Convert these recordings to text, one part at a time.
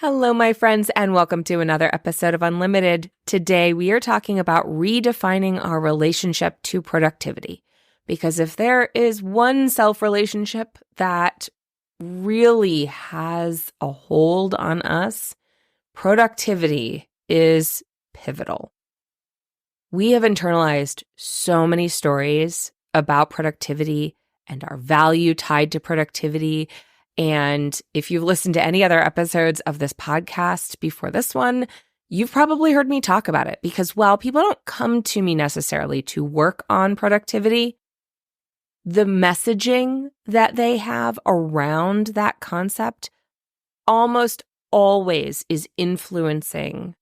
Hello, my friends, and welcome to another episode of Unlimited. Today, we are talking about redefining our relationship to productivity. Because if there is one self-relationship that really has a hold on us, productivity is pivotal. We have internalized so many stories about productivity and our value tied to productivity. And if you've listened to any other episodes of this podcast before this one, you've probably heard me talk about it because while people don't come to me necessarily to work on productivity, the messaging that they have around that concept almost always is influencing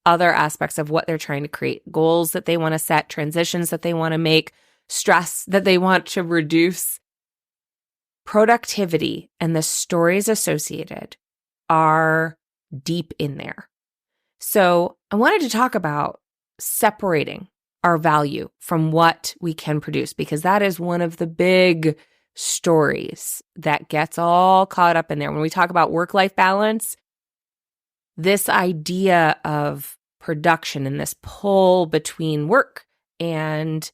other aspects of what they're trying to create, goals that they want to set, transitions that they want to make, stress that they want to reduce. Productivity and the stories associated are deep in there. So I wanted to talk about separating our value from what we can produce, because that is one of the big stories that gets all caught up in there. When we talk about work-life balance, this idea of production and this pull between work and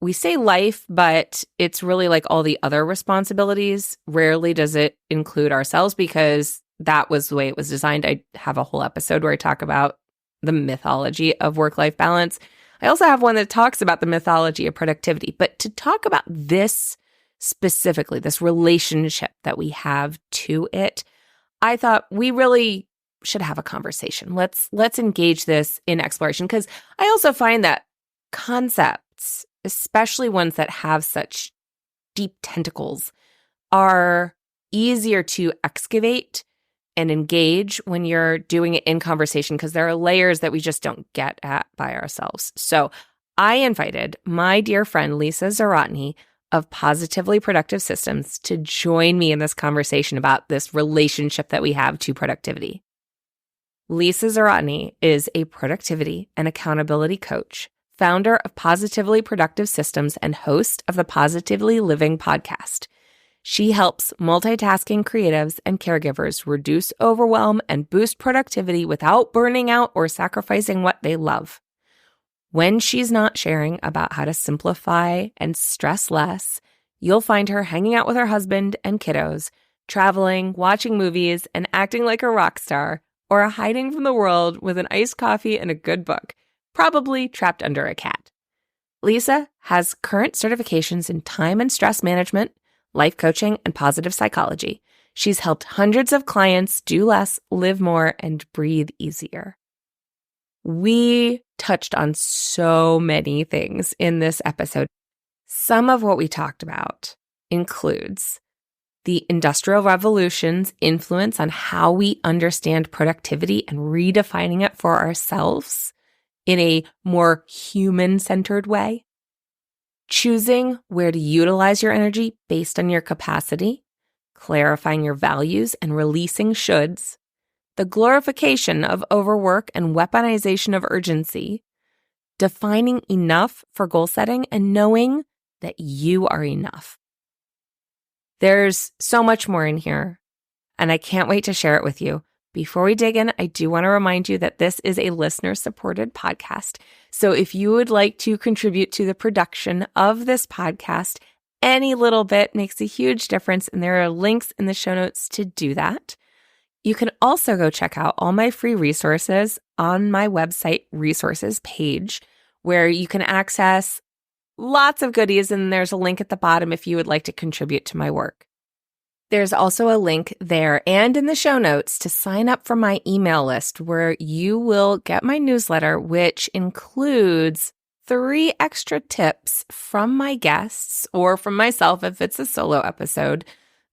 we say life, but it's really like all the other responsibilities. Rarely does it include ourselves because that was the way it was designed. I have a whole episode where I talk about the mythology of work-life balance. I also have one that talks about the mythology of productivity. But to talk about this specifically, this relationship that we have to it, I thought we really should have a conversation. Let's engage this in exploration, because I also find that concepts, especially ones that have such deep tentacles, are easier to excavate and engage when you're doing it in conversation, because there are layers that we just don't get at by ourselves. So I invited my dear friend, Lisa Zawrotny of Positively Productive Systems, to join me in this conversation about this relationship that we have to productivity. Lisa Zawrotny is a productivity and accountability coach, founder of Positively Productive Systems, and host of the Positively Living podcast. She helps multitasking creatives and caregivers reduce overwhelm and boost productivity without burning out or sacrificing what they love. When she's not sharing about how to simplify and stress less, you'll find her hanging out with her husband and kiddos, traveling, watching movies, and acting like a rock star, or hiding from the world with an iced coffee and a good book, probably trapped under a cat. Lisa has current certifications in time and stress management, life coaching, and positive psychology. She's helped hundreds of clients do less, live more, and breathe easier. We touched on so many things in this episode. Some of what we talked about includes the Industrial Revolution's influence on how we understand productivity and redefining it for ourselves in a more human-centered way. Choosing where to utilize your energy based on your capacity, clarifying your values and releasing shoulds, the glorification of overwork and weaponization of urgency, defining enough for goal setting, and knowing that you are enough. There's so much more in here, and I can't wait to share it with you. Before we dig in, I do want to remind you that this is a listener-supported podcast. So if you would like to contribute to the production of this podcast, any little bit makes a huge difference, and there are links in the show notes to do that. You can also go check out all my free resources on my website resources page, where you can access lots of goodies, and there's a link at the bottom if you would like to contribute to my work. There's also a link there and in the show notes to sign up for my email list, where you will get my newsletter, which includes 3 extra tips from my guests or from myself if it's a solo episode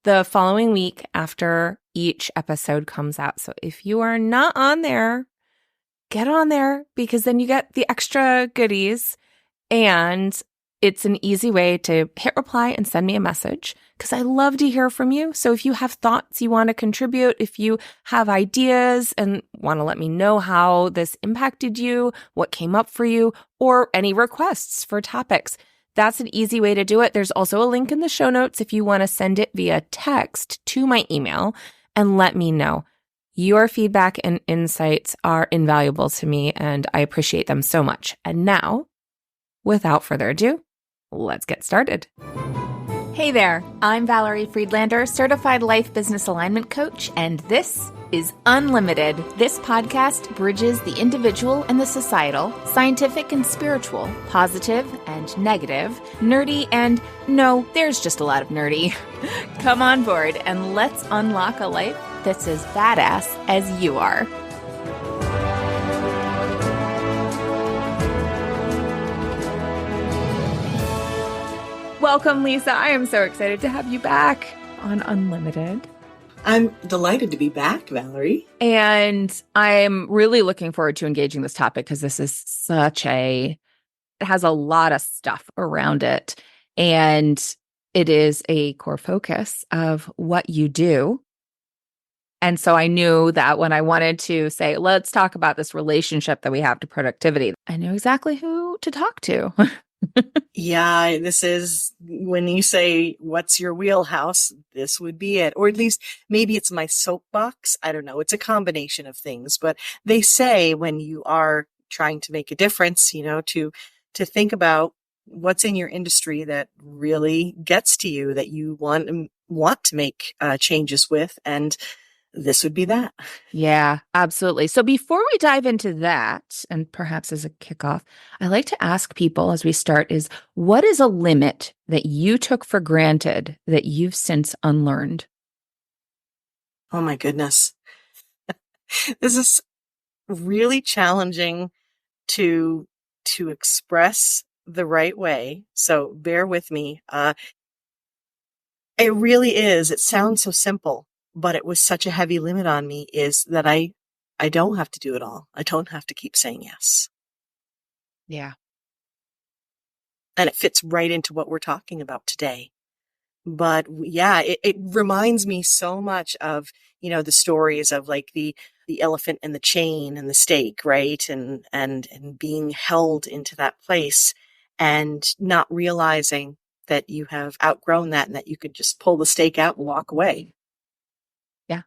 the following week after each episode comes out. So if you are not on there, get on there, because then you get the extra goodies, and it's an easy way to hit reply and send me a message, because I love to hear from you. So if you have thoughts you want to contribute, if you have ideas and want to let me know how this impacted you, what came up for you, or any requests for topics, that's an easy way to do it. There's also a link in the show notes if you want to send it via text to my email and let me know. Your feedback and insights are invaluable to me, and I appreciate them so much. And now, without further ado, let's get started. Hey there, I'm Valerie Friedlander, Certified Life Business Alignment Coach, and this is Unlimited. This podcast bridges the individual and the societal, scientific and spiritual, positive and negative, nerdy and no, there's just a lot of nerdy. Come on board and let's unlock a life that's as badass as you are. Welcome, Lisa. I am so excited to have you back on Unlimited. I'm delighted to be back, Valerie. And I'm really looking forward to engaging this topic because this is it has a lot of stuff around it. And it is a core focus of what you do. And so I knew that when I wanted to say, let's talk about this relationship that we have to productivity, I knew exactly who to talk to. Yeah, this is when you say, what's your wheelhouse? This would be it. Or at least maybe it's my soapbox. I don't know. It's a combination of things, but they say when you are trying to make a difference, to think about what's in your industry that really gets to you, that you want to make changes with. And this would be that. Yeah, absolutely. So before we dive into that, and perhaps as a kickoff, I like to ask people as we start is, what is a limit that you took for granted that you've since unlearned? Oh my goodness. This is really challenging to express the right way. So bear with me. It really is. It sounds so simple, but it was such a heavy limit on me is that I don't have to do it all. I don't have to keep saying yes. Yeah. And it fits right into what we're talking about today. But yeah, it reminds me so much of, the stories of like the elephant and the chain and the stake, right? And being held into that place and not realizing that you have outgrown that and that you could just pull the stake out and walk away. Yeah.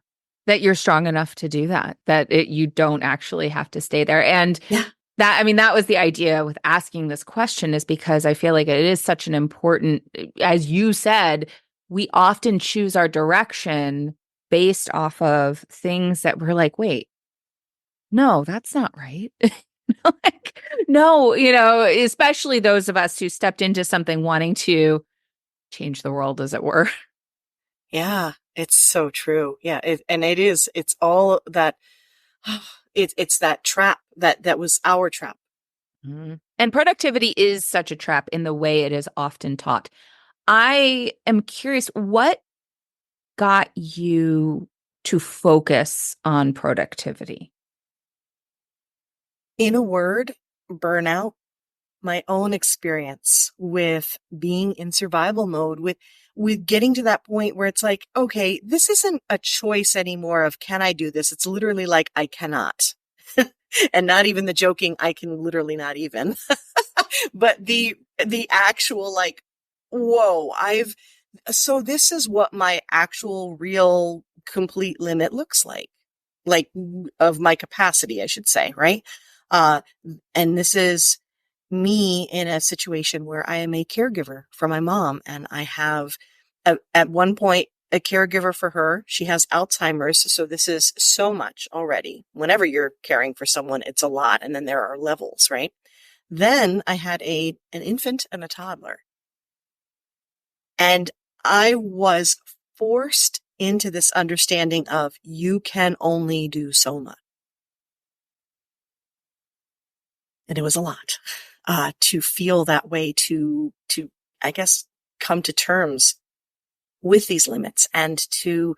That you're strong enough to do that, you don't actually have to stay there. And yeah. That was the idea with asking this question, is because I feel like it is such an important, as you said, we often choose our direction based off of things that we're like, wait, no, that's not right. No, especially those of us who stepped into something wanting to change the world, as it were. Yeah, it's so true. Yeah. It's all that, it's that trap that was our trap. Mm-hmm. And productivity is such a trap in the way it is often taught. I am curious, what got you to focus on productivity? In a word, burnout. My own experience with being in survival mode, with getting to that point where it's like, okay, this isn't a choice anymore of can I do this? It's literally like I cannot. And not even the joking, I can literally not even. But the actual like, whoa, so this is what my actual real complete limit looks like of my capacity, I should say, right? And this is me in a situation where I am a caregiver for my mom, and I have at one point a caregiver for her. She has Alzheimer's, so this is so much already. Whenever you're caring for someone, it's a lot, and then there are levels, right? Then I had an infant and a toddler, and I was forced into this understanding of you can only do so much. And it was a lot to feel that way, to I guess come to terms with these limits, and to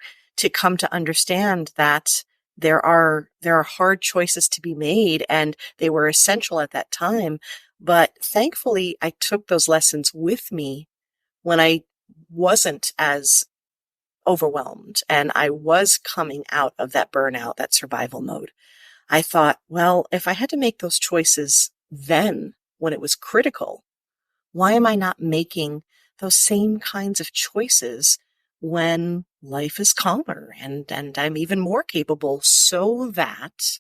come to understand that there are hard choices to be made, and they were essential at that time. But thankfully, I took those lessons with me when I wasn't as overwhelmed and I was coming out of that burnout, that survival mode. I thought, well, if I had to make those choices then when it was critical, why am I not making those same kinds of choices when life is calmer and I'm even more capable so that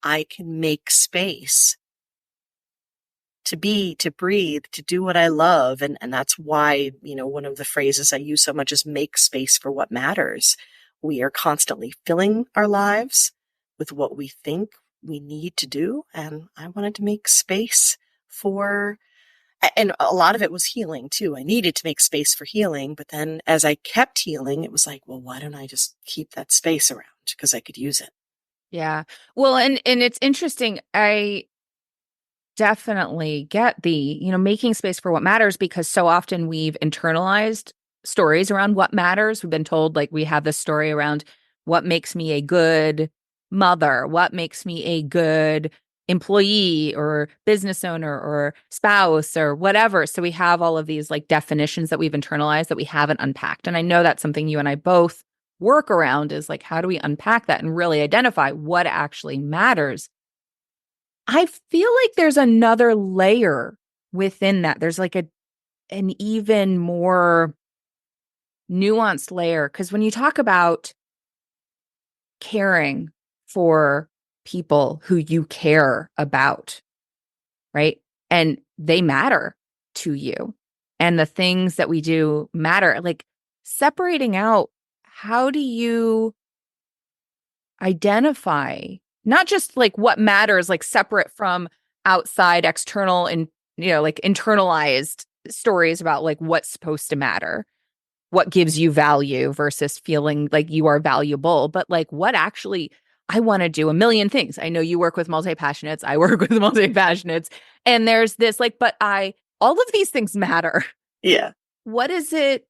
I can make space to be, to breathe, to do what I love. And that's why, one of the phrases I use so much is make space for what matters. We are constantly filling our lives with what we think we need to do. And I wanted to make space for, and a lot of it was healing too. I needed to make space for healing. But then as I kept healing, it was like, well, why don't I just keep that space around? Because I could use it. Yeah. Well, and it's interesting. I definitely get the, making space for what matters, because so often we've internalized stories around what matters. We've been told, like, we have this story around what makes me a good mother, what makes me a good employee or business owner or spouse or whatever. So we have all of these like definitions that we've internalized that we haven't unpacked. And I know that's something you and I both work around, is like, how do we unpack that and really identify what actually matters? I feel like there's another layer within that. There's like an even more nuanced layer. Because when you talk about caring for people who you care about, right? And they matter to you, and the things that we do matter, like separating out, how do you identify not just like what matters, like separate from outside external and like internalized stories about like what's supposed to matter, what gives you value versus feeling like you are valuable, but like what actually, I want to do a million things. I know you work with multi-passionates, I work with multi-passionates, and there's this like, but all of these things matter. Yeah. What does it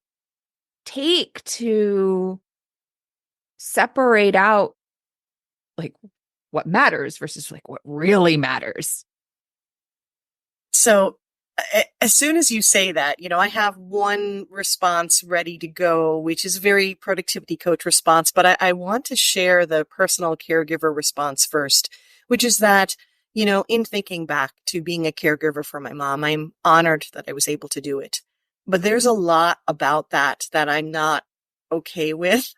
take to separate out like what matters versus like what really matters? So as soon as you say that, I have one response ready to go, which is a very productivity coach response, but I want to share the personal caregiver response first, which is that, in thinking back to being a caregiver for my mom, I'm honored that I was able to do it. But there's a lot about that I'm not okay with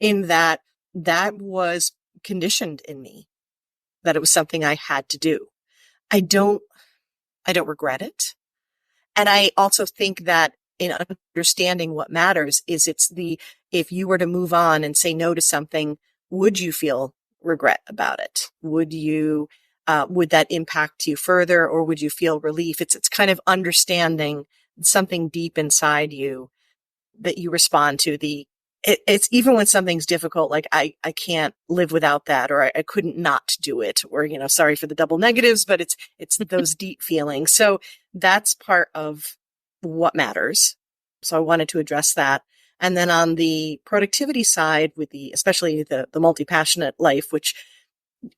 in that was conditioned in me, that it was something I had to do. I don't regret it. And I also think that in understanding what matters is if you were to move on and say no to something, would you feel regret about it? Would that impact you further, or would you feel relief? It's kind of understanding something deep inside you that you respond to it's even when something's difficult, like I can't live without that, or I couldn't not do it, or, sorry for the double negatives, but it's those deep feelings. So that's part of what matters. So I wanted to address that. And then on the productivity side, especially the multi-passionate life, which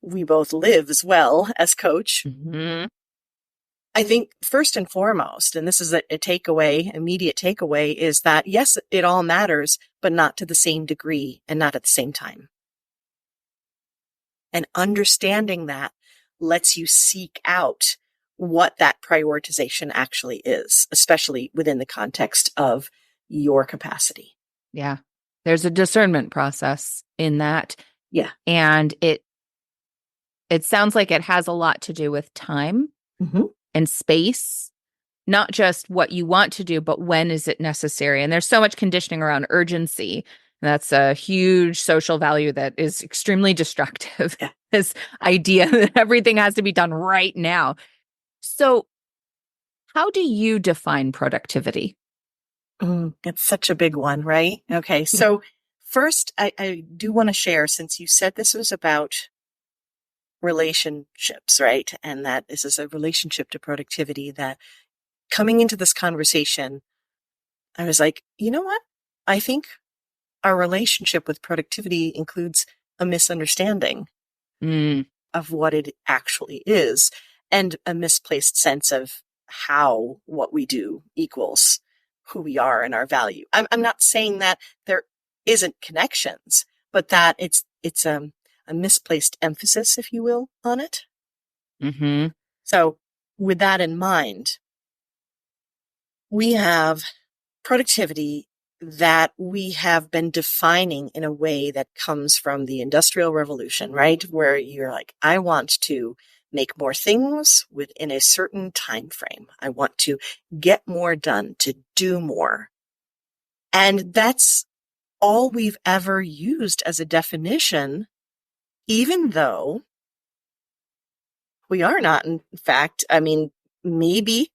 we both live as well as coach, Mm-hmm. I think first and foremost, and this is immediate takeaway, is that yes, it all matters, but not to the same degree and not at the same time. And understanding that lets you seek out what that prioritization actually is, especially within the context of your capacity. Yeah. There's a discernment process in that. Yeah. And it sounds like it has a lot to do with time and space, not just what you want to do, but when is it necessary? And there's so much conditioning around urgency. And that's a huge social value that is extremely destructive. Yeah. This idea that everything has to be done right now. So how do you define productivity? It's such a big one, right? Okay. So first, I do want to share, since you said this was about relationships, right? And that this is a relationship to productivity, that coming into this conversation, I was like, you know what? I think our relationship with productivity includes a misunderstanding of what it actually is, and a misplaced sense of how what we do equals who we are and our value. I'm not saying that there isn't connections, but that it's a misplaced emphasis, if you will, on it. Mm-hmm. So with that in mind, we have productivity that we have been defining in a way that comes from the Industrial Revolution, right? Where you're like, I want to make more things within a certain time frame. I want to get more done, to do more. And that's all we've ever used as a definition, even though we are not. In fact, I mean, maybe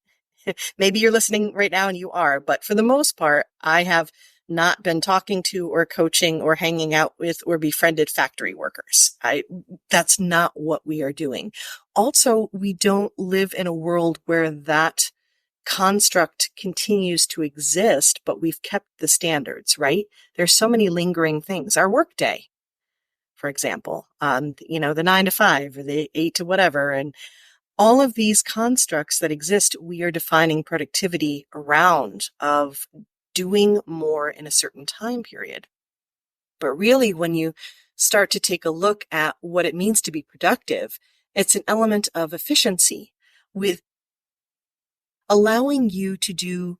you're listening right now and you are, but for the most part, I have not been talking to or coaching or hanging out with or befriended factory workers. That's not what we are doing. Also, we don't live in a world where that construct continues to exist, but we've kept the standards, right? There's so many lingering things. Our workday, for example, the 9 to 5 or the 8 to whatever. And all of these constructs that exist, we are defining productivity around of doing more in a certain time period. But really, when you start to take a look at what it means to be productive, it's an element of efficiency with allowing you to do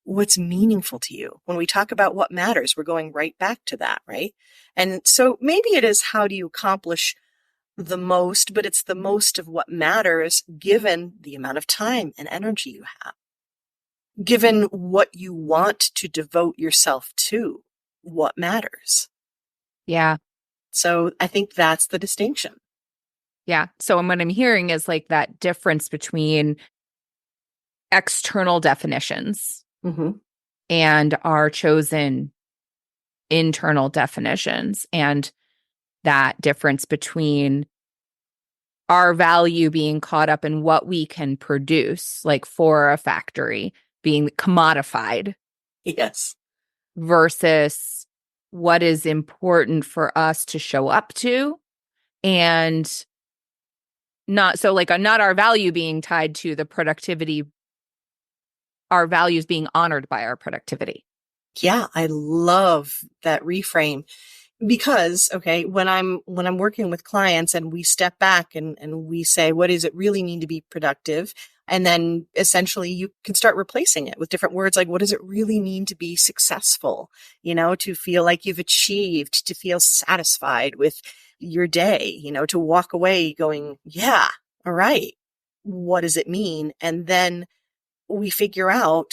what's meaningful to you. When we talk about what matters, we're going right back to that, right? And so maybe it is, how do you accomplish the most, but it's the most of what matters given the amount of time and energy you have, given what you want to devote yourself to, what matters. Yeah. So I think that's the distinction. Yeah. So what I'm hearing is like that difference between external definitions and our chosen internal definitions, and that difference between our value being caught up in what we can produce, like for a factory, being commodified. Yes. Versus what is important for us to show up to, and not our value being tied to the productivity, our values being honored by our productivity. Yeah, I love that reframe. Because, okay, when I'm working with clients and we step back and we say, what does it really mean to be productive? And then essentially you can start replacing it with different words like, what does it really mean to be successful? To feel like you've achieved, to feel satisfied with your day, to walk away going, yeah, all right. What does it mean? And then we figure out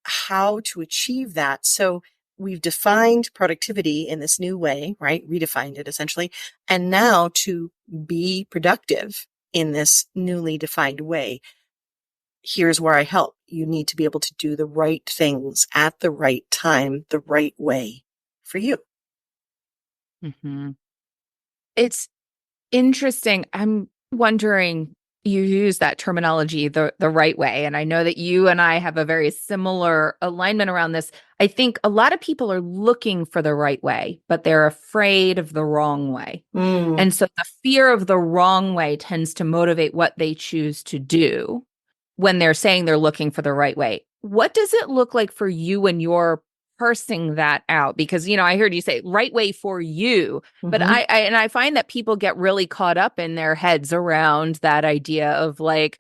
how to achieve that. So we've defined productivity in this new way, right? Redefined it essentially. And now to be productive in this newly defined way, here's where I help. You need to be able to do the right things at the right time, the right way for you. Mm-hmm. It's interesting. I'm wondering, you use that terminology the right way. And I know that you and I have a very similar alignment around this. I think a lot of people are looking for the right way, but they're afraid of the wrong way. And so the fear of the wrong way tends to motivate what they choose to do when they're saying they're looking for the right way. What does it look like for you when you're parsing that out? Because, I heard you say right way for you, but I find that people get really caught up in their heads around that idea of like,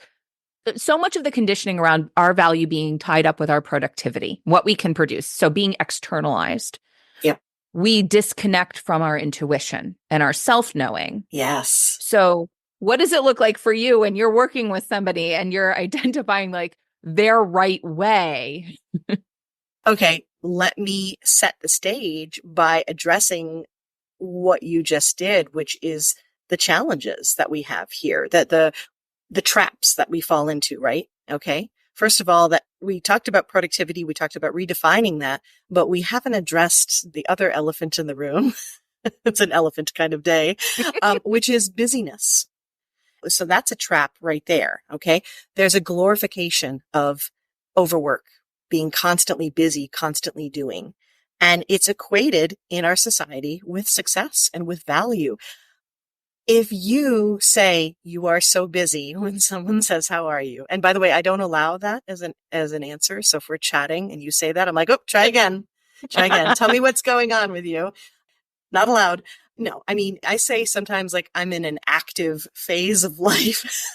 so much of the conditioning around our value being tied up with our productivity, what we can produce. So being externalized. Yep. We disconnect from our intuition and our self-knowing. Yes. So what does it look like for you when you're working with somebody and you're identifying like their right way? Okay, let me set the stage by addressing what you just did, which is the challenges that we have here, that the traps that we fall into, right? Okay. First of all, that we talked about productivity, we talked about redefining that, but we haven't addressed the other elephant in the room. It's an elephant kind of day, which is busyness. So that's a trap right there. Okay. There's a glorification of overwork, being constantly busy, constantly doing. And it's equated in our society with success and with value. If you say you are so busy when someone says, how are you? And by the way, I don't allow that as an answer. So if we're chatting and you say that, I'm like, oh, try again. Tell me what's going on with you. Not allowed. No, I mean, I say sometimes like I'm in an active phase of life.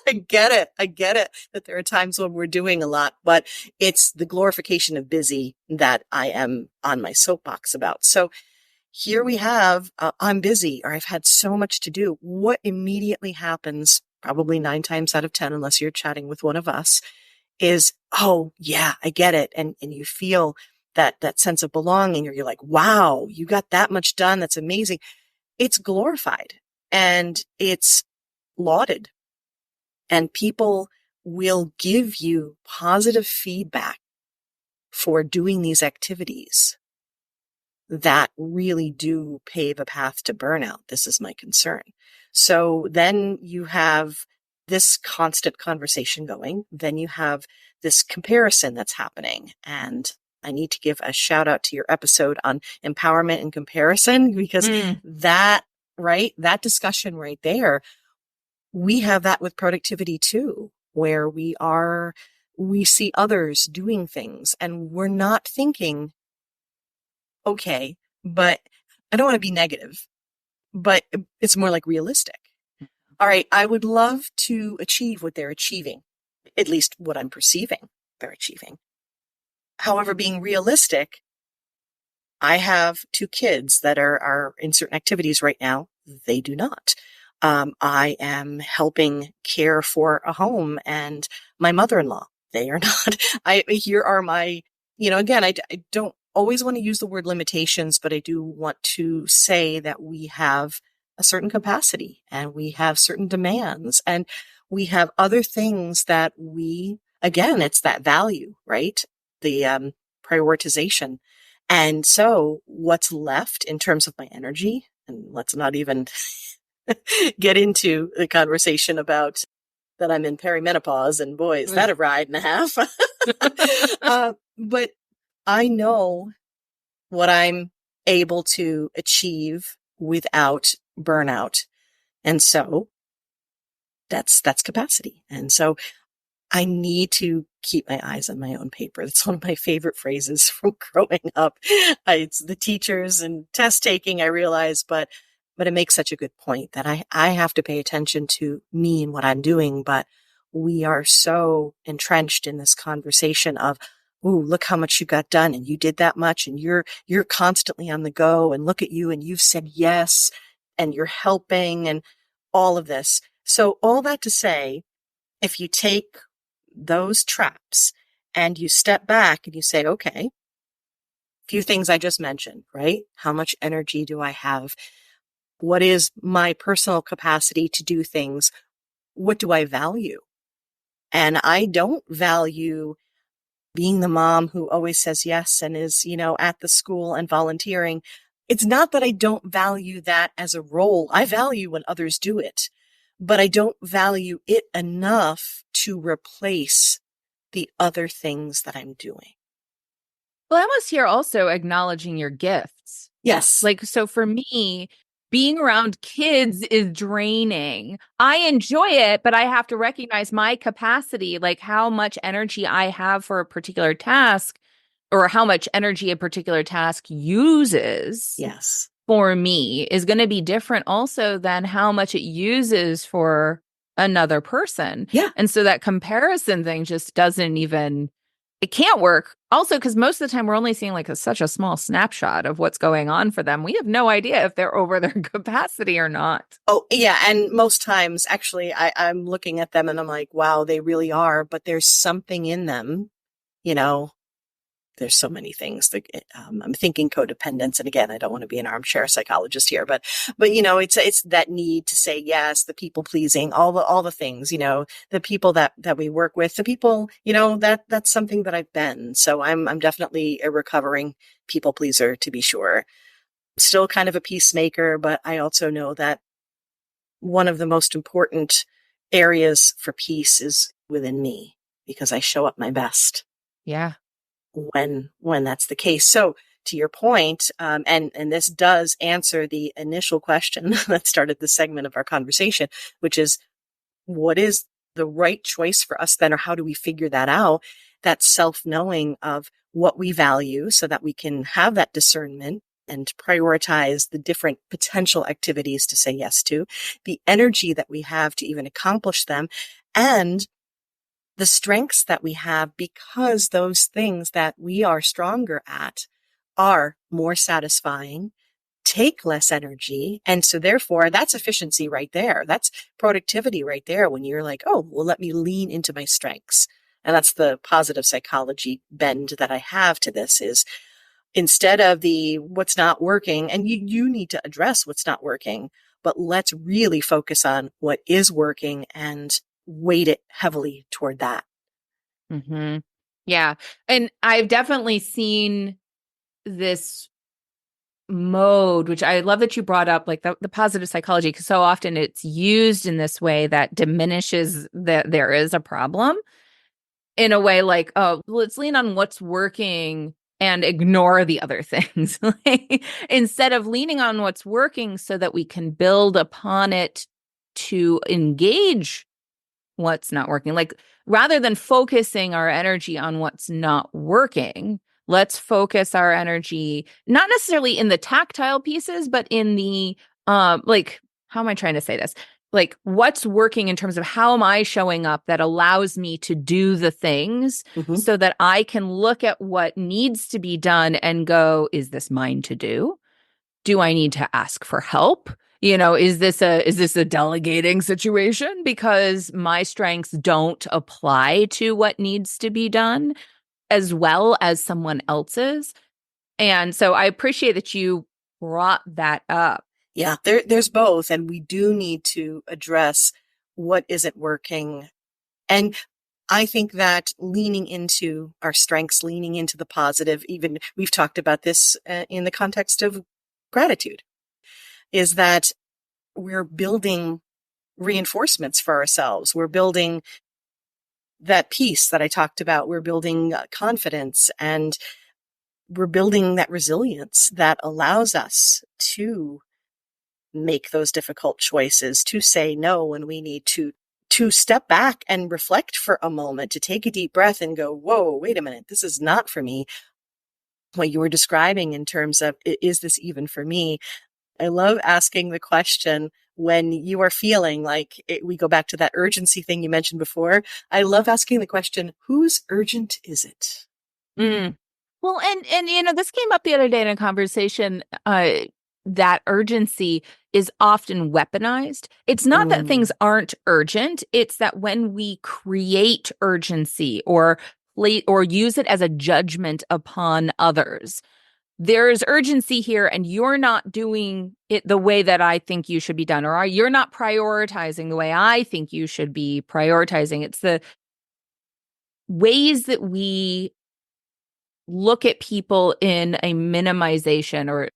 I get it. I get it that there are times when we're doing a lot, but it's the glorification of busy that I am on my soapbox about. So here we have, I'm busy or I've had so much to do. What immediately happens, probably 9 times out of 10, unless you're chatting with one of us, is, oh yeah, I get it. And you feel that sense of belonging, or you're like, wow, you got that much done. That's amazing. It's glorified and it's lauded, and people will give you positive feedback for doing these activities that really do pave a path to burnout. This is my concern. So then you have this constant conversation going. Then you have this comparison that's happening. And I need to give a shout out to your episode on empowerment and comparison, because that, right, that discussion right there, we have that with productivity too, where we see others doing things and we're not thinking, okay, but I don't want to be negative, but it's more like realistic. All right, I would love to achieve what they're achieving, at least what I'm perceiving they're achieving. However, being realistic, I have 2 kids that are in certain activities right now. They do not. I am helping care for a home and my mother-in-law. They are not. Here are my, again, I don't always want to use the word limitations, but I do want to say that we have a certain capacity and we have certain demands and we have other things that again, it's that value, right? The prioritization. And so what's left in terms of my energy, and let's not even get into the conversation about that I'm in perimenopause and boy, is that a ride and a half. But I know what I'm able to achieve without burnout. And so that's capacity. And so I need to keep my eyes on my own paper. That's one of my favorite phrases from growing up. It's the teachers and test taking, I realize, but it makes such a good point that I have to pay attention to me and what I'm doing. But we are so entrenched in this conversation of, ooh, look how much you got done and you did that much and you're constantly on the go and look at you and you've said yes and you're helping and all of this. So all that to say, if you take those traps and you step back and you say, okay, a few things I just mentioned, right? How much energy do I have? What is my personal capacity to do things? What do I value? And I don't value being the mom who always says yes and is, at the school and volunteering. It's not that I don't value that as a role. I value when others do it, but I don't value it enough to replace the other things that I'm doing. Well, I almost hear also acknowledging your gifts. Yes. So for me, being around kids is draining. I enjoy it, but I have to recognize my capacity, like how much energy I have for a particular task or how much energy a particular task uses. Yes. For me is going to be different also than how much it uses for another person. Yeah. And so that comparison thing just doesn't even, it can't work. Also, because most of the time we're only seeing like such a small snapshot of what's going on for them. We have no idea if they're over their capacity or not. Oh, yeah. And most times, actually, I'm looking at them and I'm like, wow, they really are. But there's something in them, there's so many things that I'm thinking codependence. And again, I don't want to be an armchair psychologist here, but it's that need to say yes, the people pleasing, all the things, the people that we work with, the people, that's something that I've been. So I'm definitely a recovering people pleaser, to be sure. Still kind of a peacemaker, but I also know that one of the most important areas for peace is within me because I show up my best. Yeah. When that's the case. So to your point, and this does answer the initial question that started the segment of our conversation, which is what is the right choice for us then, or how do we figure that out? That self-knowing of what we value so that we can have that discernment and prioritize the different potential activities to say yes to, the energy that we have to even accomplish them, and the strengths that we have because those things that we are stronger at are more satisfying, take less energy. And so therefore that's efficiency right there. That's productivity right there when you're like, oh, well, let me lean into my strengths. And that's the positive psychology bend that I have to this is instead of the what's not working, and you need to address what's not working, but let's really focus on what is working and weight it heavily toward that. Mm-hmm. Yeah. And I've definitely seen this mode, which I love that you brought up, like the positive psychology, because so often it's used in this way that diminishes that there is a problem in a way like, oh, let's lean on what's working and ignore the other things. Like, instead of leaning on what's working so that we can build upon it to engage what's not working. Like, rather than focusing our energy on what's not working, let's focus our energy not necessarily in the tactile pieces, but in the like, how am I trying to say this? Like, what's working in terms of how am I showing up that allows me to do the things Mm-hmm. so that I can look at what needs to be done and go, is this mine to do? Do I need to ask for help? Is this a delegating situation because my strengths don't apply to what needs to be done as well as someone else's? And so I appreciate that you brought that up. Yeah, there's both. And we do need to address what isn't working. And I think that leaning into our strengths, leaning into the positive, even we've talked about this in the context of gratitude, is that we're building reinforcements for ourselves. We're building that peace that I talked about. We're building confidence, and we're building that resilience that allows us to make those difficult choices, to say no when we need to step back and reflect for a moment, to take a deep breath and go, whoa, wait a minute, this is not for me. What you were describing in terms of, is this even for me? I love asking the question when you are feeling like we go back to that urgency thing you mentioned before. I love asking the question, whose urgent is it? Mm. Well, and this came up the other day in a conversation, that urgency is often weaponized. It's not that things aren't urgent. It's that when we create urgency or use it as a judgment upon others, there's urgency here and you're not doing it the way that I think you should be done, or you're not prioritizing the way I think you should be prioritizing. It's the ways that we look at people in a minimization, or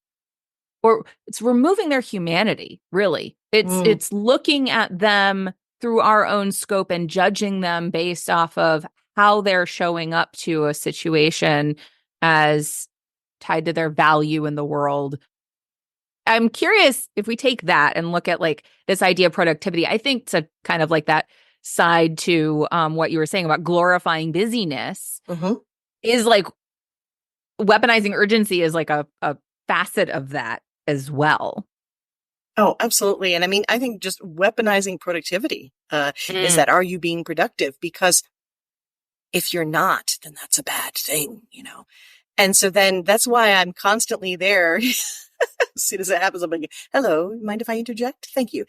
it's removing their humanity, really. It's looking at them through our own scope and judging them based off of how they're showing up to a situation as tied to their value in the world. I'm curious if we take that and look at like this idea of productivity. I think to kind of like that side to what you were saying about glorifying busyness is like weaponizing urgency is like a facet of that as well. Oh, absolutely. And I mean, I think just weaponizing productivity is that, are you being productive? Because if you're not, then that's a bad thing, And so then that's why I'm constantly there. As soon as it happens, I'm like, hello, mind if I interject? Thank you.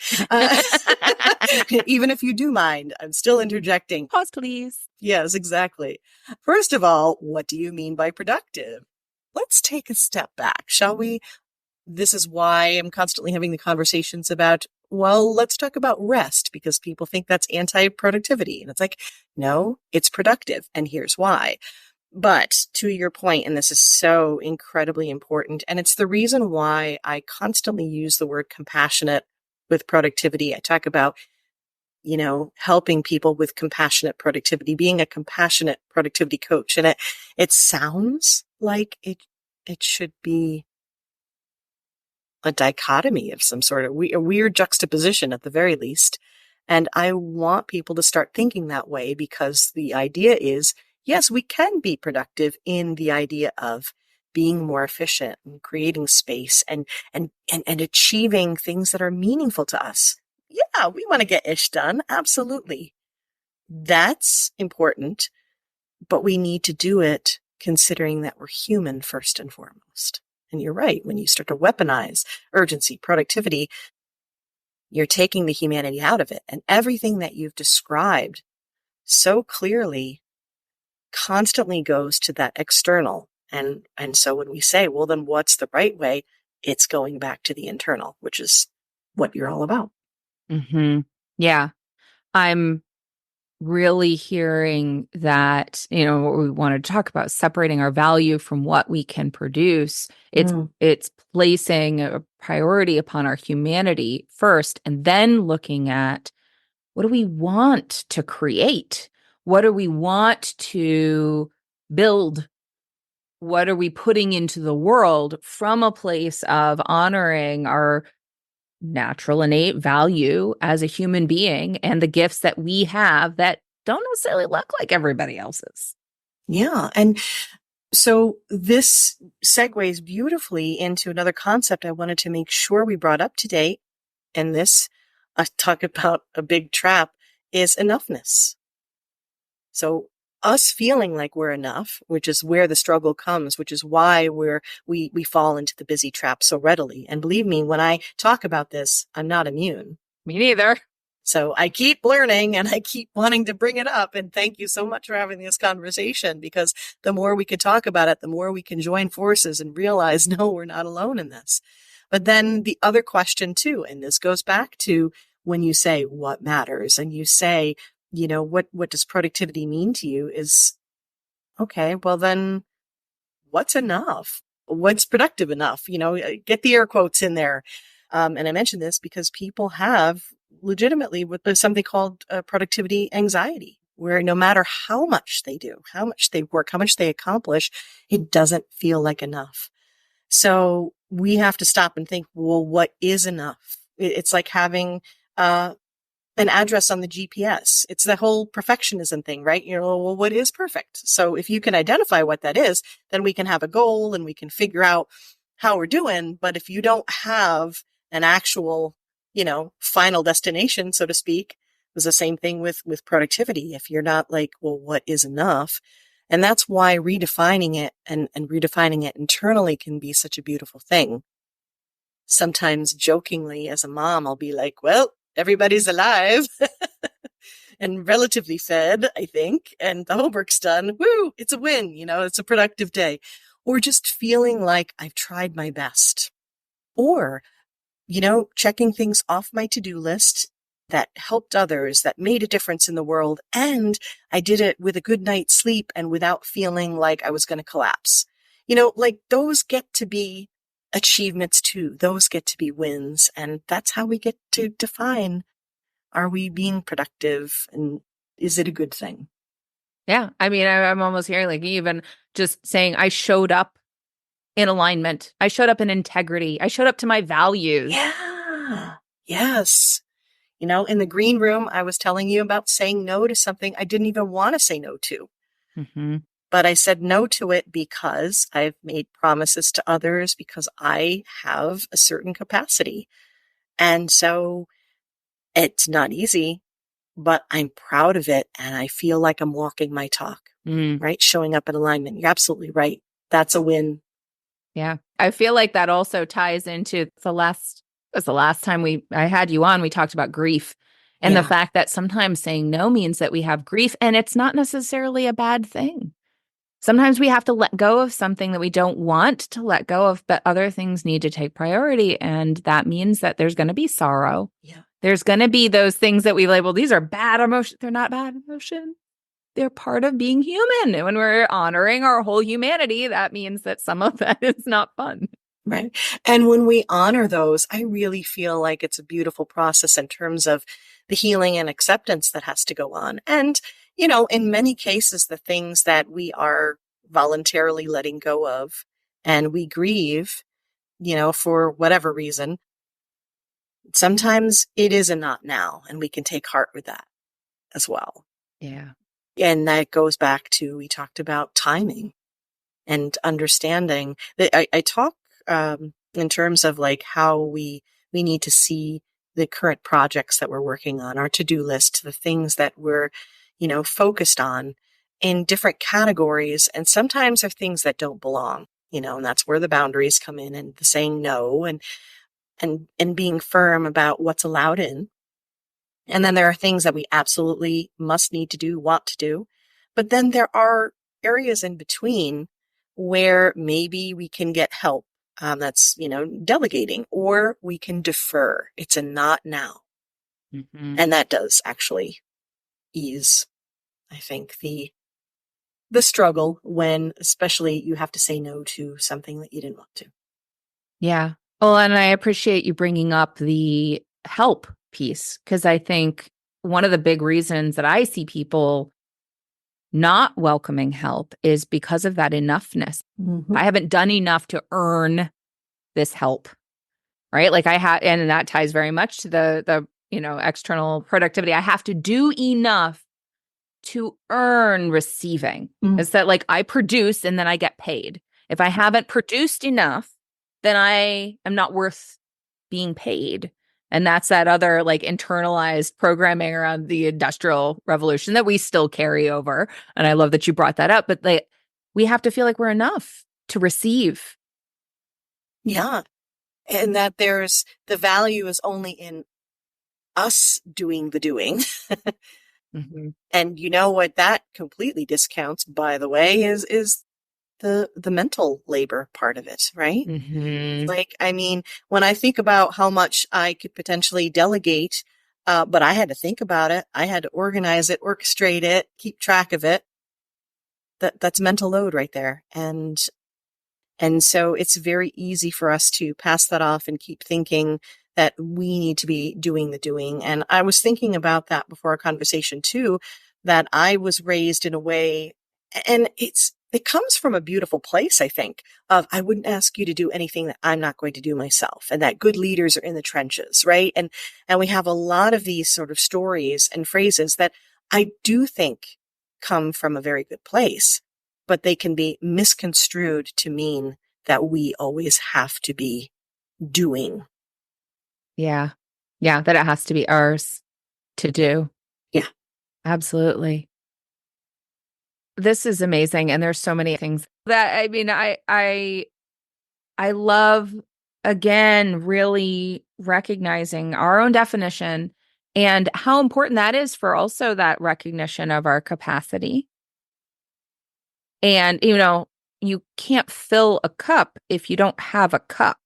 Even if you do mind, I'm still interjecting. Pause, please. Yes, exactly. First of all, what do you mean by productive? Let's take a step back, shall we? This is why I'm constantly having the conversations about, well, let's talk about rest, because people think that's anti-productivity. And it's like, no, it's productive. And here's why. But to your point, and this is so incredibly important, and it's the reason why I constantly use the word compassionate with productivity. I talk about, helping people with compassionate productivity, being a compassionate productivity coach. And it sounds like it should be a dichotomy of some sort, of a weird juxtaposition at the very least. And I want people to start thinking that way, because the idea is, yes, we can be productive in the idea of being more efficient and creating space and achieving things that are meaningful to us. Yeah, we want to get ish done. Absolutely. That's important, but we need to do it considering that we're human first and foremost. And you're right. When you start to weaponize urgency, productivity, you're taking the humanity out of it. And everything that you've described so clearly constantly goes to that external. And so when we say, well, then what's the right way? It's going back to the internal, which is what you're all about. Yeah. I'm really hearing that, what we wanted to talk about, separating our value from what we can produce. It's placing a priority upon our humanity first, and then looking at what do we want to create? What do we want to build? What are we putting into the world from a place of honoring our natural innate value as a human being and the gifts that we have that don't necessarily look like everybody else's? Yeah. And so this segues beautifully into another concept I wanted to make sure we brought up today. And this, talk about a big trap, is enoughness. So us feeling like we're enough, which is where the struggle comes, which is why we fall into the busy trap so readily. And believe me, when I talk about this, I'm not immune. Me neither. So I keep learning and I keep wanting to bring it up. And thank you so much for having this conversation, because the more we can talk about it, the more we can join forces and realize, no, we're not alone in this. But then the other question too, and this goes back to when you say what matters and you say, what does productivity mean to you, is, okay, well then what's enough? What's productive enough? Get the air quotes in there. And I mention this because people have legitimately what there's something called productivity anxiety, where no matter how much they do, how much they work, how much they accomplish, it doesn't feel like enough. So we have to stop and think, well, what is enough? It's like having an address on the GPS. It's the whole perfectionism thing, right? Well, what is perfect? So if you can identify what that is, then we can have a goal and we can figure out how we're doing. But if you don't have an actual, final destination, so to speak, it's the same thing with productivity. If you're not like, well, what is enough? And that's why redefining it and redefining it internally can be such a beautiful thing. Sometimes jokingly as a mom, I'll be like, well, everybody's alive and relatively fed, I think, and the homework's done. Woo, it's a win. It's a productive day. Or just feeling like I've tried my best. Or, checking things off my to-do list that helped others, that made a difference in the world. And I did it with a good night's sleep and without feeling like I was going to collapse. Like those get to be achievements too. Those get to be wins. And that's how we get to define, are we being productive and is it a good thing? Yeah. I mean, I'm almost hearing like even just saying I showed up in alignment. I showed up in integrity. I showed up to my values. Yeah. Yes. In the green room, I was telling you about saying no to something I didn't even want to say no to. But I said no to it because I've made promises to others, because I have a certain capacity. And so it's not easy, but I'm proud of it. And I feel like I'm walking my talk, right? Showing up in alignment. You're absolutely right. That's a win. Yeah. I feel like that also ties into the last time I had you on, we talked about grief and the fact that sometimes saying no means that we have grief, and it's not necessarily a bad thing. Sometimes we have to let go of something that we don't want to let go of, but other things need to take priority. And that means that there's going to be sorrow. Yeah. There's going to be those things that we label, these are bad emotions. They're not bad emotions. They're part of being human. And when we're honoring our whole humanity, that means that some of that is not fun. Right. And when we honor those, I really feel like it's a beautiful process in terms of the healing and acceptance that has to go on. And, in many cases, the things that we are voluntarily letting go of and we grieve, for whatever reason, sometimes it is a not now, and we can take heart with that as well. Yeah. And that goes back to, we talked about timing. and understanding that I talk in terms of like how we need to see the current projects that we're working on, our to-do list, the things that we're, focused on in different categories. And sometimes they're things that don't belong, and that's where the boundaries come in, and the saying no, and being firm about what's allowed in. And then there are things that we absolutely must need to do, want to do. But then there are areas in between where maybe we can get help. That's, delegating, or we can defer. It's a not now. Mm-hmm. And that does actually ease, I think, the struggle when especially you have to say no to something that you didn't want to. Yeah. Well, and I appreciate you bringing up the help piece, because I think one of the big reasons that I see people not welcoming help is because of that enoughness. Mm-hmm. I haven't done enough to earn this help, right? Like and that ties very much to the external productivity. I have to do enough to earn receiving. It's that like I produce and then I get paid. If I haven't produced enough, then I am not worth being paid. And that's that other like internalized programming around the Industrial Revolution that we still carry over. And I love that you brought that up, but we have to feel like we're enough to receive. Yeah. And that there's the value is only in us doing the doing. Mm-hmm. And you know what that completely discounts, by the way, is the mental labor part of it, right? Mm-hmm. Like, I mean, when I think about how much I could potentially delegate, but I had to think about it, I had to organize it, orchestrate it, keep track of it. That's mental load right there. And so it's very easy for us to pass that off and keep thinking that we need to be doing the doing. And I was thinking about that before our conversation too, that I was raised in a way, and it comes from a beautiful place, I think, of I wouldn't ask you to do anything that I'm not going to do myself, and that good leaders are in the trenches, right? And we have a lot of these sort of stories and phrases that I do think come from a very good place, but they can be misconstrued to mean that we always have to be doing. Yeah. Yeah. That it has to be ours to do. Yeah. Absolutely. This is amazing. And there's so many things that, I mean, I love, again, really recognizing our own definition and how important that is for also that recognition of our capacity. And, you can't fill a cup if you don't have a cup.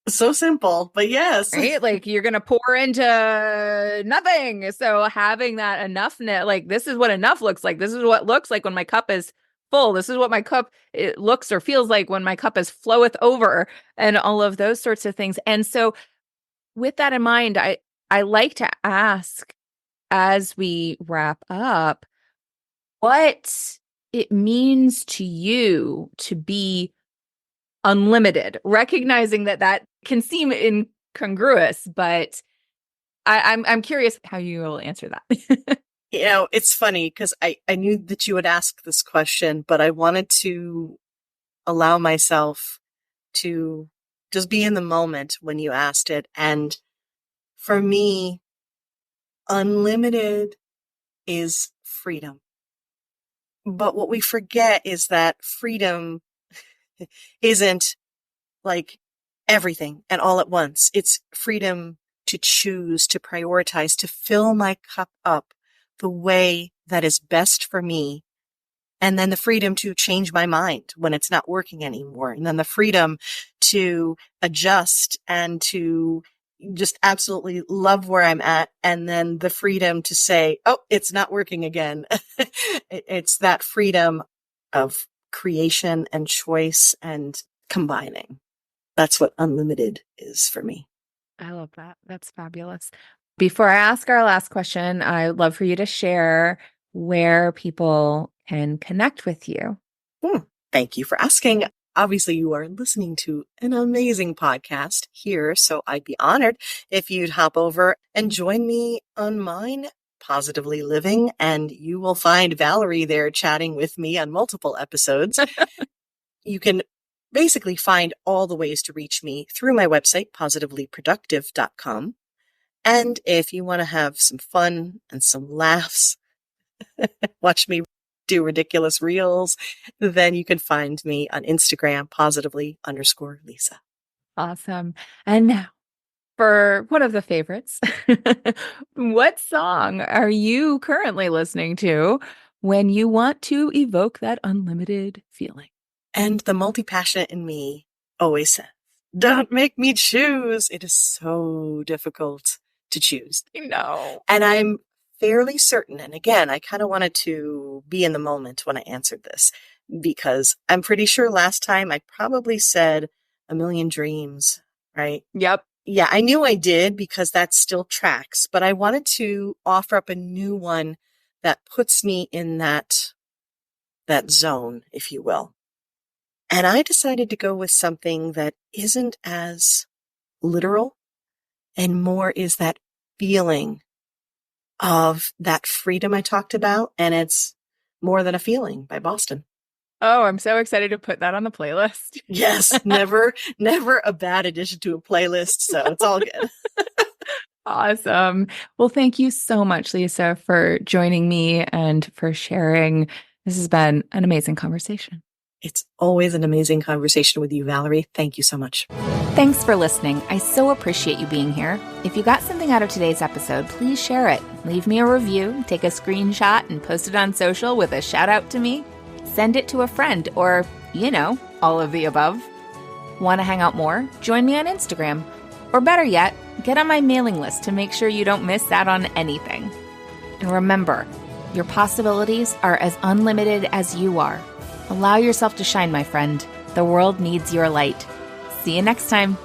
So simple, but yes. Right? Like you're going to pour into nothing. So having that enoughness, like this is what enough looks like. This is what looks like when my cup is full. This is what my cup it looks or feels like when my cup is floweth over, and all of those sorts of things. And so with that in mind, I like to ask as we wrap up what it means to you to be unlimited, recognizing that can seem incongruous, but I'm curious how you will answer that. It's funny because I knew that you would ask this question, but I wanted to allow myself to just be in the moment when you asked it. And for me, unlimited is freedom. But what we forget is that freedom isn't like everything and all at once. It's freedom to choose, to prioritize, to fill my cup up the way that is best for me. And then the freedom to change my mind when it's not working anymore. And then the freedom to adjust and to just absolutely love where I'm at. And then the freedom to say, oh, it's not working again. It's that freedom of creation and choice and combining. That's what unlimited is for me. I love that. That's fabulous. Before I ask our last question, I'd love for you to share where people can connect with you. Thank you for asking. Obviously, you are listening to an amazing podcast here, so I'd be honored if you'd hop over and join me on mine. Positively Living, and you will find Valerie there chatting with me on multiple episodes. You can basically find all the ways to reach me through my website, positivelyproductive.com. And if you want to have some fun and some laughs, watch me do ridiculous reels, then you can find me on Instagram, positively_Lisa. Awesome. And now for one of the favorites, what song are you currently listening to when you want to evoke that unlimited feeling? And the multi-passionate in me always says, don't make me choose. It is so difficult to choose. No. And I'm fairly certain, and again, I kind of wanted to be in the moment when I answered this, because I'm pretty sure last time I probably said A Million Dreams, right? Yep. Yeah, I knew I did because that still tracks, but I wanted to offer up a new one that puts me in that zone, if you will. And I decided to go with something that isn't as literal and more is that feeling of that freedom I talked about. And it's More Than a Feeling by Boston. Oh, I'm so excited to put that on the playlist. Yes, never a bad addition to a playlist. So it's all good. Awesome. Well, thank you so much, Lisa, for joining me and for sharing. This has been an amazing conversation. It's always an amazing conversation with you, Valerie. Thank you so much. Thanks for listening. I so appreciate you being here. If you got something out of today's episode, please share it. Leave me a review, take a screenshot, and post it on social with a shout out to me. Send it to a friend or, all of the above. Want to hang out more? Join me on Instagram. Or better yet, get on my mailing list to make sure you don't miss out on anything. And remember, your possibilities are as unlimited as you are. Allow yourself to shine, my friend. The world needs your light. See you next time.